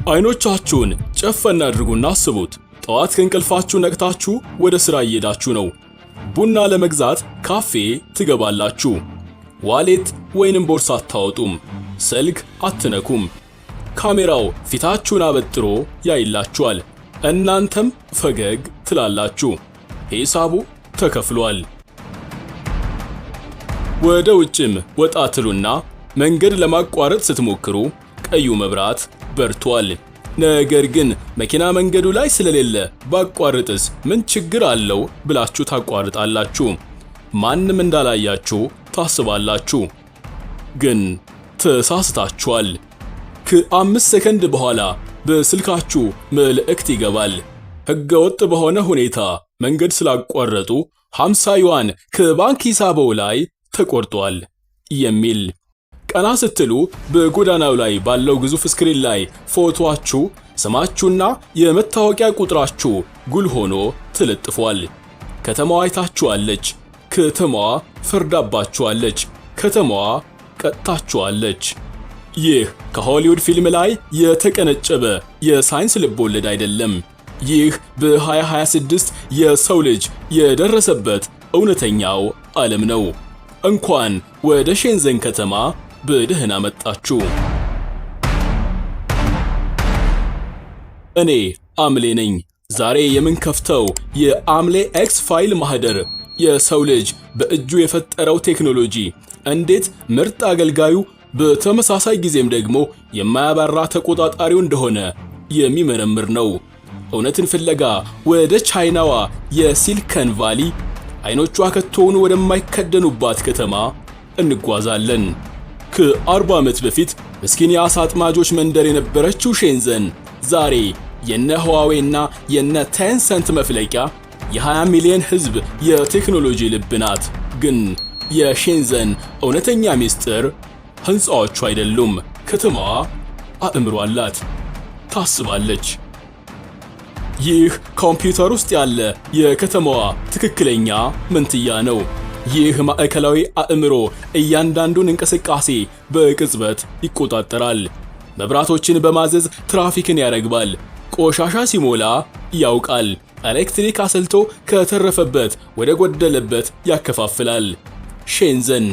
አይኖቻችሁን ጨፈን አድርጉና አስቡት። ጠዋት ከእንቅልፋችሁ ነቅታችሁ ወደ ሥራ እየሄዳችሁ ነው። ቡና ለመግዛት ካፌ ትገባላችሁ። ዋሌት ወይንም ቦርሳ አታወጡም። ስልክ አትነኩም። ካሜራው ፊታችሁን አበጥሮ ያይላችኋል። እናንተም ፈገግ ትላላችሁ። ሂሳቡ ተከፍሏል። ወደ ውጭም ወጣ ትሉና መንገድ ለማቋረጥ ስትሞክሩ ቀዩ መብራት በርቷል። ነገር ግን መኪና መንገዱ ላይ ስለሌለ ባቋርጥስ ምን ችግር አለው ብላችሁ ታቋርጣላችሁ። ማንም እንዳላያችሁ ታስባላችሁ። ግን ተሳስታችኋል። ከ5 ሰከንድ በኋላ በስልካችሁ መልእክት ይገባል። ሕገወጥ በሆነ ሁኔታ መንገድ ስላቋረጡ 50 ዩዋን ከባንክ ሂሳቦ ላይ ተቆርጧል የሚል። ቀና ስትሉ በጎዳናው ላይ ባለው ግዙፍ ስክሪን ላይ ፎቶአችሁ፣ ስማችሁና የመታወቂያ ቁጥራችሁ ጉልህ ሆኖ ተለጥፏል። ከተማዋ አይታችኋለች። ከተማዋ ፈርዳባችኋለች። ከተማዋ ቀጥታችኋለች። ይህ ከሆሊውድ ፊልም ላይ የተቀነጨበ የሳይንስ ልቦለድ አይደለም። ይህ በ2026 የሰው ልጅ የደረሰበት እውነተኛው ዓለም ነው። እንኳን ወደ ሼንዘን ከተማ በደህና መጣችሁ። እኔ አምሌ ነኝ። ዛሬ የምንከፍተው የአምሌ ኤክስ ፋይል ማህደር የሰው ልጅ በእጁ የፈጠረው ቴክኖሎጂ እንዴት ምርጥ አገልጋዩ በተመሳሳይ ጊዜም ደግሞ የማያባራ ተቆጣጣሪው እንደሆነ የሚመረምር ነው። እውነትን ፍለጋ ወደ ቻይናዋ የሲሊከን ቫሊ አይኖቿ ከቶውን ወደማይከደኑባት ከተማ እንጓዛለን። ከ40 ዓመት በፊት ምስኪን የአሳ አጥማጆች መንደር የነበረችው ሼንዘን ዛሬ የነ ህዋዌና የነ ቴንሰንት መፍለቂያ የ20 ሚሊዮን ህዝብ የቴክኖሎጂ ልብ ናት። ግን የሼንዘን እውነተኛ ሚስጥር ህንፃዎቹ አይደሉም። ከተማዋ አእምሮ አላት፣ ታስባለች። ይህ ኮምፒውተር ውስጥ ያለ የከተማዋ ትክክለኛ መንትያ ነው። ይህ ማዕከላዊ አእምሮ እያንዳንዱን እንቅስቃሴ በቅጽበት ይቆጣጠራል። መብራቶችን በማዘዝ ትራፊክን ያረግባል። ቆሻሻ ሲሞላ ያውቃል። ኤሌክትሪክ አሰልቶ ከተረፈበት ወደ ጎደለበት ያከፋፍላል። ሼንዘን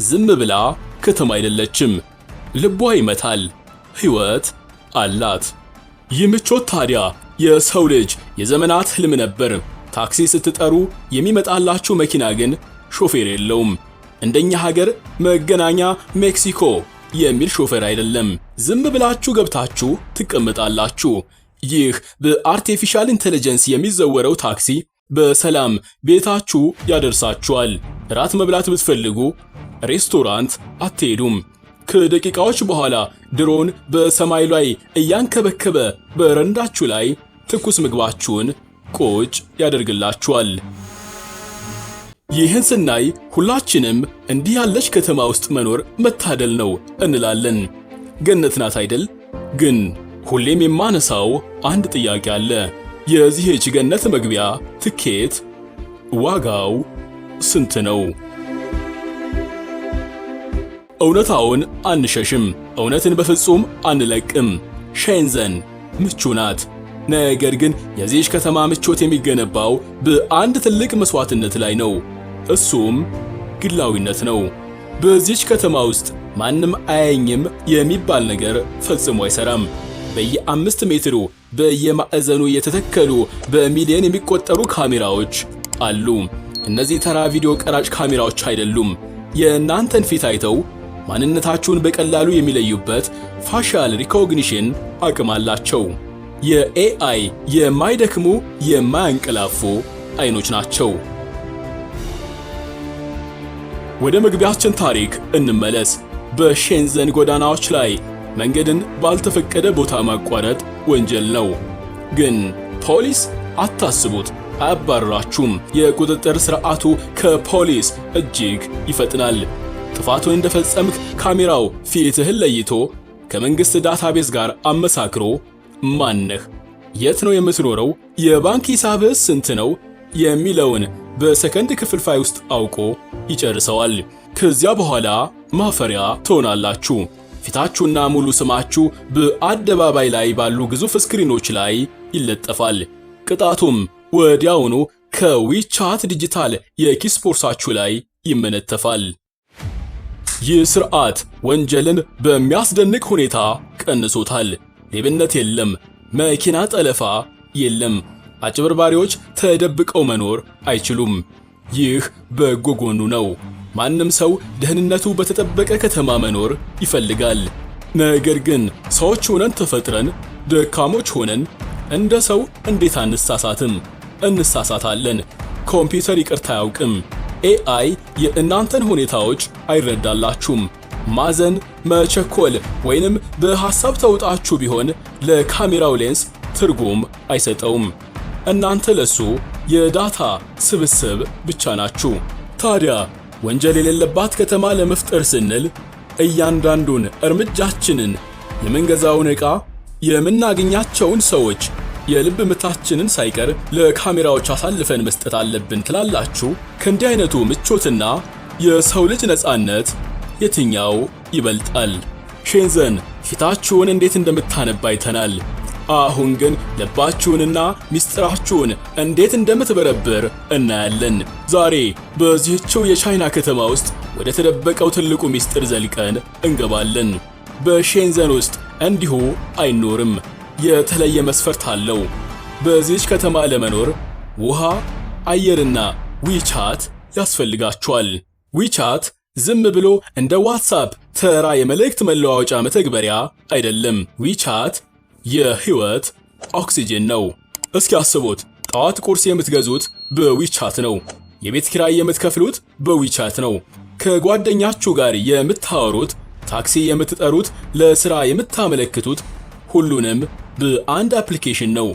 ዝም ብላ ከተማ አይደለችም። ልቧ ይመታል። ሕይወት አላት። ይህ ምቾት ታዲያ የሰው ልጅ የዘመናት ህልም ነበር። ታክሲ ስትጠሩ የሚመጣላችሁ መኪና ግን ሾፌር የለውም። እንደኛ ሀገር መገናኛ ሜክሲኮ የሚል ሾፌር አይደለም። ዝም ብላችሁ ገብታችሁ ትቀመጣላችሁ። ይህ በአርቲፊሻል ኢንተለጀንስ የሚዘወረው ታክሲ በሰላም ቤታችሁ ያደርሳችኋል። ራት መብላት ብትፈልጉ ሬስቶራንት አትሄዱም። ከደቂቃዎች በኋላ ድሮን በሰማይ ላይ እያንከበከበ በረንዳችሁ ላይ ትኩስ ምግባችሁን ቁጭ ያደርግላችኋል። ይህን ስናይ ሁላችንም እንዲህ ያለች ከተማ ውስጥ መኖር መታደል ነው እንላለን። ገነት ናት አይደል? ግን ሁሌም የማነሳው አንድ ጥያቄ አለ። የዚህች ገነት መግቢያ ትኬት ዋጋው ስንት ነው? እውነታውን አንሸሽም። እውነትን በፍጹም አንለቅም። ሼንዘን ምቹ ናት። ነገር ግን የዚህች ከተማ ምቾት የሚገነባው በአንድ ትልቅ መስዋዕትነት ላይ ነው። እሱም ግላዊነት ነው። በዚህች ከተማ ውስጥ ማንም አያየኝም የሚባል ነገር ፈጽሞ አይሰራም። በየ5 ሜትሩ በየማዕዘኑ የተተከሉ በሚሊዮን የሚቆጠሩ ካሜራዎች አሉ። እነዚህ ተራ ቪዲዮ ቀራጭ ካሜራዎች አይደሉም። የእናንተን ፊት አይተው ማንነታችሁን በቀላሉ የሚለዩበት ፋሻል ሪኮግኒሽን አቅም አላቸው። የኤአይ የማይደክሙ የማያንቀላፉ አይኖች ናቸው። ወደ መግቢያችን ታሪክ እንመለስ። በሼንዘን ጎዳናዎች ላይ መንገድን ባልተፈቀደ ቦታ ማቋረጥ ወንጀል ነው። ግን ፖሊስ አታስቡት፣ አያባርራችሁም። የቁጥጥር ስርዓቱ ከፖሊስ እጅግ ይፈጥናል። ጥፋቱን እንደፈጸምክ ካሜራው ፊትህን ለይቶ ከመንግስት ዳታቤዝ ጋር አመሳክሮ ማነህ፣ የት ነው የምትኖረው፣ የባንክ ሂሳብህ ስንት ነው የሚለውን በሰከንድ ክፍልፋይ ውስጥ አውቆ ይጨርሰዋል። ከዚያ በኋላ ማፈሪያ ትሆናላችሁ። ፊታችሁና ሙሉ ስማችሁ በአደባባይ ላይ ባሉ ግዙፍ ስክሪኖች ላይ ይለጠፋል። ቅጣቱም ወዲያውኑ ከዊቻት ዲጂታል የኪስ ቦርሳችሁ ላይ ይመነተፋል። ይህ ስርዓት ወንጀልን በሚያስደንቅ ሁኔታ ቀንሶታል። ሌብነት የለም፣ መኪና ጠለፋ የለም፣ አጭበርባሪዎች ተደብቀው መኖር አይችሉም። ይህ በጎ ጎኑ ነው። ማንም ሰው ደህንነቱ በተጠበቀ ከተማ መኖር ይፈልጋል። ነገር ግን ሰዎች ሆነን ተፈጥረን ደካሞች ሆነን እንደ ሰው እንዴት አንሳሳትም? እንሳሳታለን። ኮምፒውተር ይቅርታ አያውቅም። ኤአይ የእናንተን ሁኔታዎች አይረዳላችሁም። ማዘን፣ መቸኮል ወይንም በሐሳብ ተውጣችሁ ቢሆን ለካሜራው ሌንስ ትርጉም አይሰጠውም። እናንተ ለሱ የዳታ ስብስብ ብቻ ናችሁ። ታዲያ ወንጀል የሌለባት ከተማ ለመፍጠር ስንል እያንዳንዱን እርምጃችንን፣ የምንገዛውን ዕቃ፣ የምናገኛቸውን ሰዎች፣ የልብ ምታችንን ሳይቀር ለካሜራዎች አሳልፈን መስጠት አለብን ትላላችሁ? ከእንዲህ አይነቱ ምቾትና የሰው ልጅ ነፃነት የትኛው ይበልጣል? ሼንዘን ፊታችሁን እንዴት እንደምታነባ አይተናል። አሁን ግን ልባችሁንና ሚስጥራችሁን እንዴት እንደምትበረብር እናያለን። ዛሬ በዚህችው የቻይና ከተማ ውስጥ ወደ ተደበቀው ትልቁ ሚስጥር ዘልቀን እንገባለን። በሼንዘን ውስጥ እንዲሁ አይኖርም። የተለየ መስፈርት አለው። በዚህች ከተማ ለመኖር ውሃ፣ አየርና ዊቻት ያስፈልጋቸዋል። ዊቻት ዝም ብሎ እንደ ዋትስአፕ ተራ የመልእክት መለዋወጫ መተግበሪያ አይደለም። ዊቻት የህይወት ኦክሲጅን ነው። እስኪ አስቡት፣ ጠዋት ቁርስ የምትገዙት በዊቻት ነው። የቤት ኪራይ የምትከፍሉት በዊቻት ነው። ከጓደኛችሁ ጋር የምታወሩት፣ ታክሲ የምትጠሩት፣ ለሥራ የምታመለክቱት ሁሉንም በአንድ አፕሊኬሽን ነው።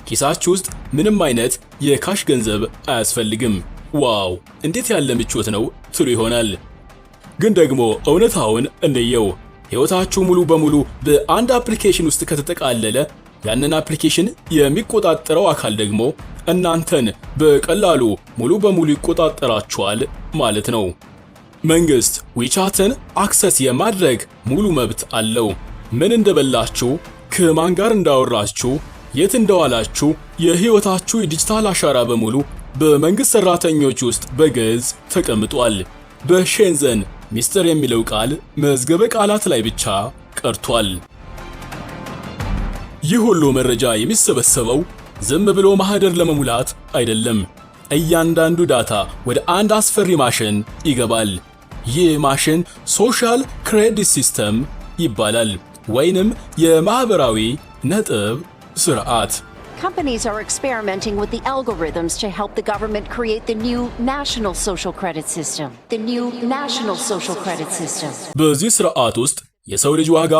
ኪሳችሁ ውስጥ ምንም አይነት የካሽ ገንዘብ አያስፈልግም። ዋው እንዴት ያለ ምቾት ነው ትሉ ይሆናል። ግን ደግሞ እውነታውን እንየው። ሕይወታችሁ ሙሉ በሙሉ በአንድ አፕሊኬሽን ውስጥ ከተጠቃለለ ያንን አፕሊኬሽን የሚቆጣጠረው አካል ደግሞ እናንተን በቀላሉ ሙሉ በሙሉ ይቆጣጠራችኋል ማለት ነው። መንግስት ዊቻትን አክሰስ የማድረግ ሙሉ መብት አለው። ምን እንደበላችሁ፣ ከማን ጋር እንዳወራችሁ፣ የት እንደዋላችሁ፣ የሕይወታችሁ የዲጂታል አሻራ በሙሉ በመንግስት ሰራተኞች ውስጥ በግልጽ ተቀምጧል። በሼንዘን ሚስጥር የሚለው ቃል መዝገበ ቃላት ላይ ብቻ ቀርቷል። ይህ ሁሉ መረጃ የሚሰበሰበው ዝም ብሎ ማህደር ለመሙላት አይደለም። እያንዳንዱ ዳታ ወደ አንድ አስፈሪ ማሽን ይገባል። ይህ ማሽን ሶሻል ክሬዲት ሲስተም ይባላል፣ ወይንም የማህበራዊ ነጥብ ስርዓት። Companies are experimenting with the algorithms to help the government create the new national social credit system. The new national social credit system. በዚህ ስርዓት ውስጥ የሰው ልጅ ዋጋ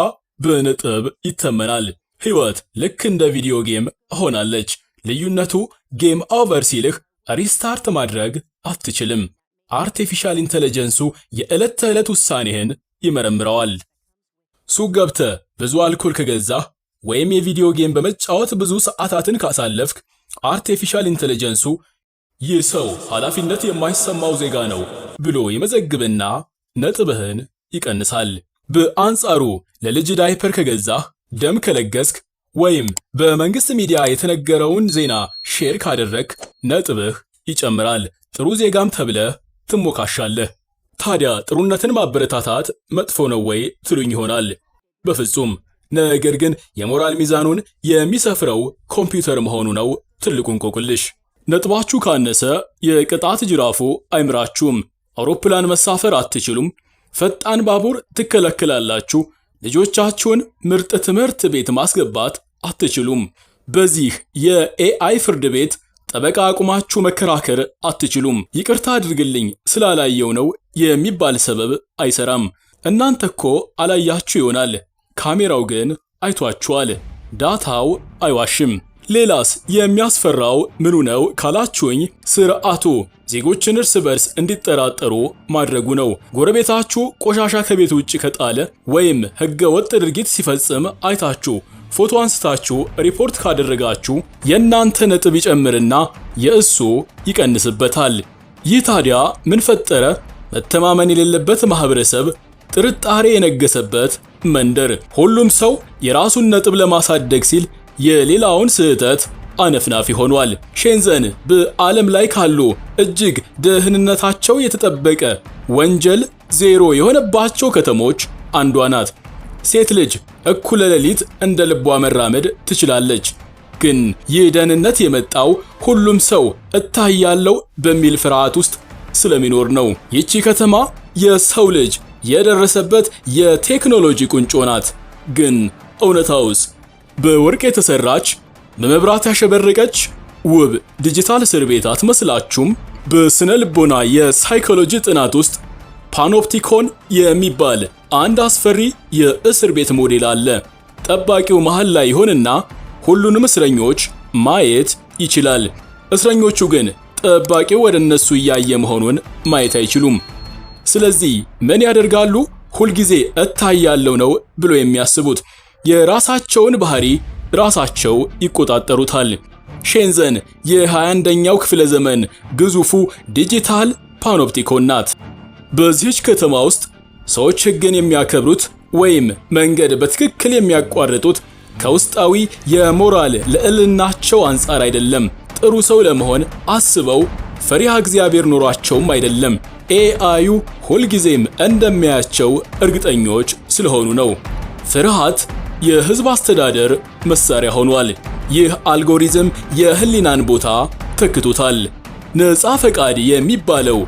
በነጥብ ይተመናል። ህይወት ልክ እንደ ቪዲዮ ጌም ሆናለች። ልዩነቱ ጌም ኦቨር ሲልህ ሪስታርት ማድረግ አትችልም። አርቲፊሻል ኢንተለጀንሱ የዕለት ተዕለት ውሳኔህን ይመረምረዋል። ሱቅ ገብተህ ብዙ አልኮል ከገዛህ ወይም የቪዲዮ ጌም በመጫወት ብዙ ሰዓታትን ካሳለፍክ አርቲፊሻል ኢንተለጀንሱ ይህ ሰው ኃላፊነት የማይሰማው ዜጋ ነው ብሎ ይመዘግብና ነጥብህን ይቀንሳል። በአንጻሩ ለልጅ ዳይፐር ከገዛህ፣ ደም ከለገስክ ወይም በመንግስት ሚዲያ የተነገረውን ዜና ሼር ካደረክ ነጥብህ ይጨምራል። ጥሩ ዜጋም ተብለህ ትሞካሻለህ። ታዲያ ጥሩነትን ማበረታታት መጥፎ ነው ወይ ትሉኝ ይሆናል። በፍጹም። ነገር ግን የሞራል ሚዛኑን የሚሰፍረው ኮምፒውተር መሆኑ ነው ትልቁ እንቆቅልሽ። ነጥባችሁ ካነሰ የቅጣት ጅራፉ አይምራችሁም። አውሮፕላን መሳፈር አትችሉም። ፈጣን ባቡር ትከለከላላችሁ። ልጆቻችሁን ምርጥ ትምህርት ቤት ማስገባት አትችሉም። በዚህ የኤአይ ፍርድ ቤት ጠበቃ አቁማችሁ መከራከር አትችሉም። ይቅርታ አድርግልኝ ስላላየው ነው የሚባል ሰበብ አይሰራም። እናንተ እኮ አላያችሁ ይሆናል፣ ካሜራው ግን አይቷችኋል። ዳታው አይዋሽም። ሌላስ የሚያስፈራው ምኑ ነው ካላችሁኝ፣ ስርዓቱ ዜጎችን እርስ በርስ እንዲጠራጠሩ ማድረጉ ነው። ጎረቤታችሁ ቆሻሻ ከቤት ውጭ ከጣለ ወይም ሕገ ወጥ ድርጊት ሲፈጽም አይታችሁ ፎቶ አንስታችሁ ሪፖርት ካደረጋችሁ የእናንተ ነጥብ ይጨምርና የእሱ ይቀንስበታል። ይህ ታዲያ ምን ፈጠረ? መተማመን የሌለበት ማህበረሰብ፣ ጥርጣሬ የነገሰበት መንደር። ሁሉም ሰው የራሱን ነጥብ ለማሳደግ ሲል የሌላውን ስህተት አነፍናፊ ሆኗል። ሼንዘን በዓለም ላይ ካሉ እጅግ ደህንነታቸው የተጠበቀ ወንጀል ዜሮ የሆነባቸው ከተሞች አንዷ ናት። ሴት ልጅ እኩለ ሌሊት እንደ ልቧ መራመድ ትችላለች። ግን ይህ ደህንነት የመጣው ሁሉም ሰው እታያለው በሚል ፍርሃት ውስጥ ስለሚኖር ነው። ይቺ ከተማ የሰው ልጅ የደረሰበት የቴክኖሎጂ ቁንጮ ናት። ግን እውነታውስ? በወርቅ የተሰራች በመብራት ያሸበረቀች ውብ ዲጂታል እስር ቤት አትመስላችሁም? በስነ ልቦና የሳይኮሎጂ ጥናት ውስጥ ፓኖፕቲኮን የሚባል አንድ አስፈሪ የእስር ቤት ሞዴል አለ። ጠባቂው መሃል ላይ ይሆንና ሁሉንም እስረኞች ማየት ይችላል። እስረኞቹ ግን ጠባቂው ወደ እነሱ እያየ መሆኑን ማየት አይችሉም። ስለዚህ ምን ያደርጋሉ? ሁልጊዜ እታያለው ነው ብሎ የሚያስቡት የራሳቸውን ባህሪ ራሳቸው ይቆጣጠሩታል። ሼንዘን የ21ኛው ክፍለ ዘመን ግዙፉ ዲጂታል ፓኖፕቲኮን ናት። በዚህች ከተማ ውስጥ ሰዎች ሕግን የሚያከብሩት ወይም መንገድ በትክክል የሚያቋርጡት ከውስጣዊ የሞራል ልዕልናቸው አንጻር አይደለም። ጥሩ ሰው ለመሆን አስበው ፈሪሃ እግዚአብሔር ኖሯቸውም አይደለም። ኤአዩ ሁልጊዜም እንደሚያያቸው እርግጠኞች ስለሆኑ ነው። ፍርሃት የህዝብ አስተዳደር መሳሪያ ሆኗል። ይህ አልጎሪዝም የህሊናን ቦታ ተክቶታል። ነፃ ፈቃድ የሚባለው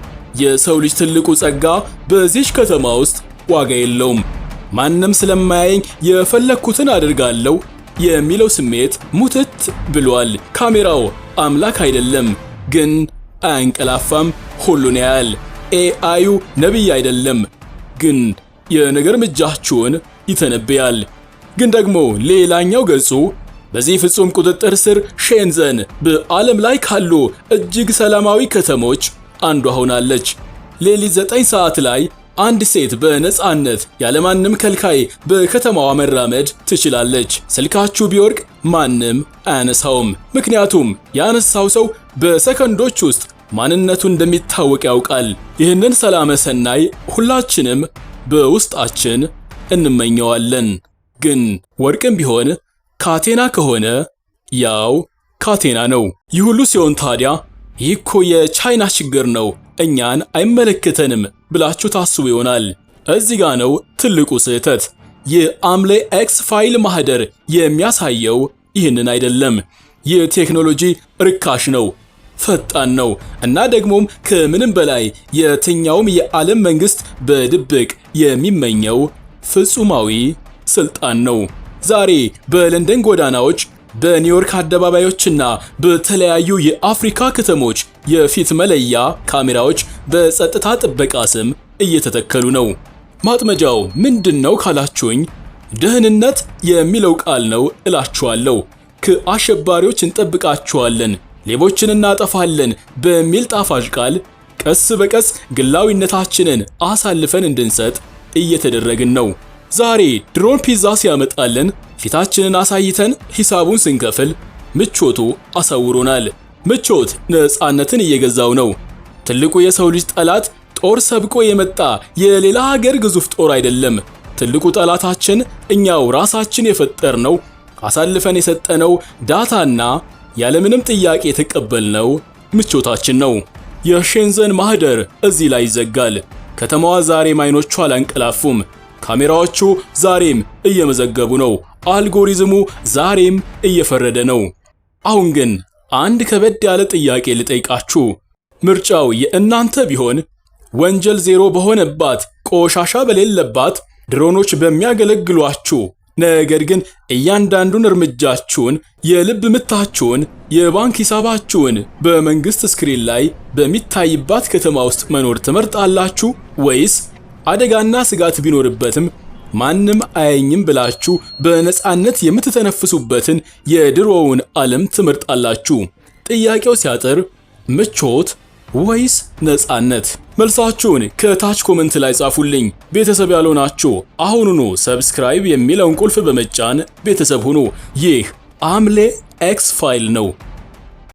የሰው ልጅ ትልቁ ጸጋ በዚህች ከተማ ውስጥ ዋጋ የለውም። ማንም ስለማያየኝ የፈለኩትን አድርጋለሁ የሚለው ስሜት ሙትት ብሏል። ካሜራው አምላክ አይደለም፣ ግን አያንቀላፋም፣ ሁሉን ያያል። ኤአዩ ነቢይ አይደለም፣ ግን የነገር እርምጃችሁን ይተነብያል። ግን ደግሞ ሌላኛው ገጹ በዚህ ፍጹም ቁጥጥር ስር ሼንዘን በዓለም ላይ ካሉ እጅግ ሰላማዊ ከተሞች አንዷ ሆናለች። ሌሊት 9 ሰዓት ላይ አንድ ሴት በነፃነት ያለማንም ከልካይ በከተማዋ መራመድ ትችላለች። ስልካችሁ ቢወርቅ ማንም አያነሳውም፣ ምክንያቱም ያነሳው ሰው በሰከንዶች ውስጥ ማንነቱ እንደሚታወቅ ያውቃል። ይህንን ሰላም ሰናይ ሁላችንም በውስጣችን እንመኘዋለን። ግን ወርቅም ቢሆን ካቴና ከሆነ ያው ካቴና ነው። ይህ ሁሉ ሲሆን ታዲያ ይህ እኮ የቻይና ችግር ነው፣ እኛን አይመለከተንም ብላችሁ ታስቡ ይሆናል። እዚህ ጋር ነው ትልቁ ስህተት። የአምሌ ኤክስ ፋይል ማህደር የሚያሳየው ይህንን አይደለም። ይህ ቴክኖሎጂ ርካሽ ነው፣ ፈጣን ነው እና ደግሞም ከምንም በላይ የትኛውም የዓለም መንግስት በድብቅ የሚመኘው ፍጹማዊ ስልጣን ነው። ዛሬ በለንደን ጎዳናዎች፣ በኒውዮርክ አደባባዮችና በተለያዩ የአፍሪካ ከተሞች የፊት መለያ ካሜራዎች በጸጥታ ጥበቃ ስም እየተተከሉ ነው። ማጥመጃው ምንድነው ካላችሁኝ፣ ደህንነት የሚለው ቃል ነው እላችኋለሁ። ከአሸባሪዎች እንጠብቃችኋለን፣ ሌቦችን እናጠፋለን በሚል ጣፋጭ ቃል ቀስ በቀስ ግላዊነታችንን አሳልፈን እንድንሰጥ እየተደረግን ነው። ዛሬ ድሮን ፒዛ ሲያመጣልን ፊታችንን አሳይተን ሂሳቡን ስንከፍል ምቾቱ አሳውሮናል። ምቾት ነፃነትን እየገዛው ነው። ትልቁ የሰው ልጅ ጠላት ጦር ሰብቆ የመጣ የሌላ ሀገር ግዙፍ ጦር አይደለም። ትልቁ ጠላታችን እኛው ራሳችን የፈጠርነው አሳልፈን የሰጠነው ዳታና ያለምንም ጥያቄ የተቀበልነው ምቾታችን ነው። የሼንዘን ማህደር እዚህ ላይ ይዘጋል። ከተማዋ ዛሬም አይኖቿ አላንቀላፉም። ካሜራዎቹ ዛሬም እየመዘገቡ ነው። አልጎሪዝሙ ዛሬም እየፈረደ ነው። አሁን ግን አንድ ከበድ ያለ ጥያቄ ልጠይቃችሁ። ምርጫው የእናንተ ቢሆን ወንጀል ዜሮ በሆነባት፣ ቆሻሻ በሌለባት፣ ድሮኖች በሚያገለግሏችሁ፣ ነገር ግን እያንዳንዱን እርምጃችሁን፣ የልብ ምታችሁን፣ የባንክ ሂሳባችሁን በመንግስት ስክሪን ላይ በሚታይባት ከተማ ውስጥ መኖር ትመርጣላችሁ ወይስ አደጋና ስጋት ቢኖርበትም ማንም አያኝም ብላችሁ በነፃነት የምትተነፍሱበትን የድሮውን ዓለም ትመርጣላችሁ? ጥያቄው ሲያጥር ምቾት ወይስ ነፃነት? መልሳችሁን ከታች ኮመንት ላይ ጻፉልኝ። ቤተሰብ ያልሆናችሁ አሁኑኑ ሰብስክራይብ የሚለውን ቁልፍ በመጫን ቤተሰብ ሁኑ። ይህ አምሌ ኤክስ ፋይል ነው።